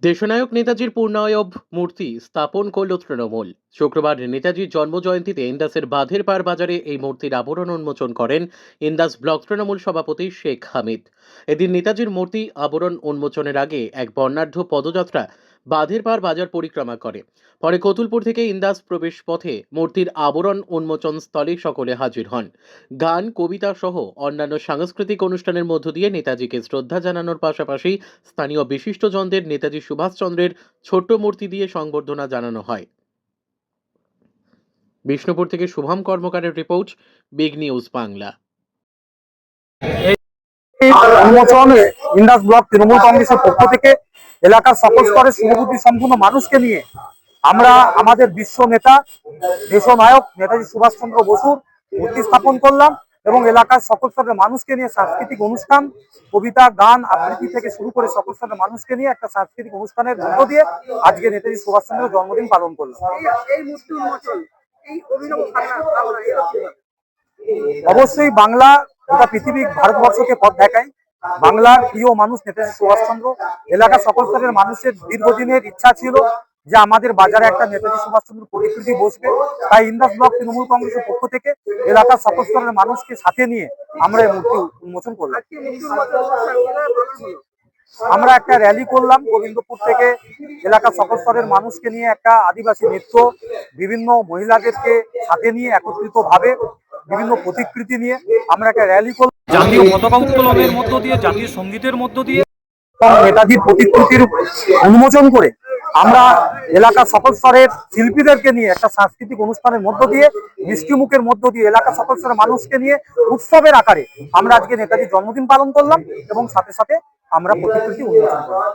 দেশনায়ক নেতাজির পূর্ণায়ব মূর্তি স্থাপন করল তৃণমূল। শুক্রবার নেতাজির জন্মজয়ন্তীতে ইন্দাসের বাঁধের পাড় বাজারে এই মূর্তির আবরণ উন্মোচন করেন ইন্দাস ব্লক তৃণমূল সভাপতি শেখ হামিদ। এদিন নেতাজির মূর্তি আবরণ উন্মোচনের আগে এক বর্ণাঢ্য পদযাত্রা বাঁধের পাড় বাজার পরিক্রমা করে। পরে কতুলপুর থেকে ইন্দাস প্রবেশ পথে মূর্তির আবরণ উন্মোচন স্থলে সকলে হাজির হন। গান, কবিতা সহ অন্যান্য সাংস্কৃতিক অনুষ্ঠানের মধ্য দিয়ে নেতাজিকে শ্রদ্ধা জানানোর পাশাপাশি স্থানীয় বিশিষ্টজনদের নেতাজি সুভাষচন্দ্রের ছোট্ট মূর্তি দিয়ে সংবর্ধনা জানানো হয়। বিষ্ণুপুর থেকে শুভম কর্মকারের রিপোর্ট, বিগ নিউজ বাংলা। উন্মোচন ইন্দাস ব্লক তৃণমূল কংগ্রেসের পক্ষ থেকে এলাকার সকল স্তরের শুভবুদ্ধি সম্পূর্ণ মানুষকে নিয়ে আমরা আমাদের বিশ্ব নেতা দেশনায়ক নেতাজি সুভাষচন্দ্র বসুর মূর্তি স্থাপন করলাম এবং এলাকার সকল স্তরের মানুষকে নিয়ে সাংস্কৃতিক অনুষ্ঠান, কবিতা, গান, আবৃত্তি থেকে শুরু করে সকল স্তরের মানুষকে নিয়ে একটা সাংস্কৃতিক অনুষ্ঠানের মধ্য দিয়ে আজকে নেতাজি সুভাষচন্দ্রের জন্মদিন পালন করলাম। অবশ্যই বাংলা গোটা পৃথিবী ভারতবর্ষকে পথ দেখায়। বাংলার প্রিয় মানুষ নেতাজি সুভাষচন্দ্র। এলাকার সকল স্তরের মানুষের দীর্ঘদিনের ইচ্ছা ছিল যে আমাদের বাজারে একটা নেতাজি সুভাষচন্দ্র প্রতিকৃতি বসবে। তাই ইন্দাস ব্লক তৃণমূল কংগ্রেসের পক্ষ থেকে এলাকার সকল স্তরের মানুষকে সাথে নিয়ে আমরা এই মূর্তি উন্মোচন করলাম। আমরা একটা র্যালি করলাম গোবিন্দপুর থেকে। এলাকার সকল স্তরের মানুষকে নিয়ে একটা আদিবাসী নৃত্য, বিভিন্ন মহিলাদেরকে সাথে নিয়ে একত্রিত ভাবে বিভিন্ন প্রতিকৃতি নিয়ে আমরা একটা র্যালি করলাম। জাতীয় পতাকা উত্তোলনের মধ্য দিয়ে, জাতীয় সঙ্গীতের মধ্য দিয়ে নেতাজির প্রতিকৃতির উন্মোচন করে আমরা এলাকার সকল স্তরের শিল্পীদেরকে নিয়ে একটা সাংস্কৃতিক অনুষ্ঠানের মধ্য দিয়ে, মিষ্টিমুখের মধ্য দিয়ে এলাকার সকল স্তরের মানুষকে নিয়ে উৎসবের আকারে আমরা আজকে নেতাজির জন্মদিন পালন করলাম এবং সাথে সাথে আমরা প্রতিকৃতি উন্মোচন করলাম।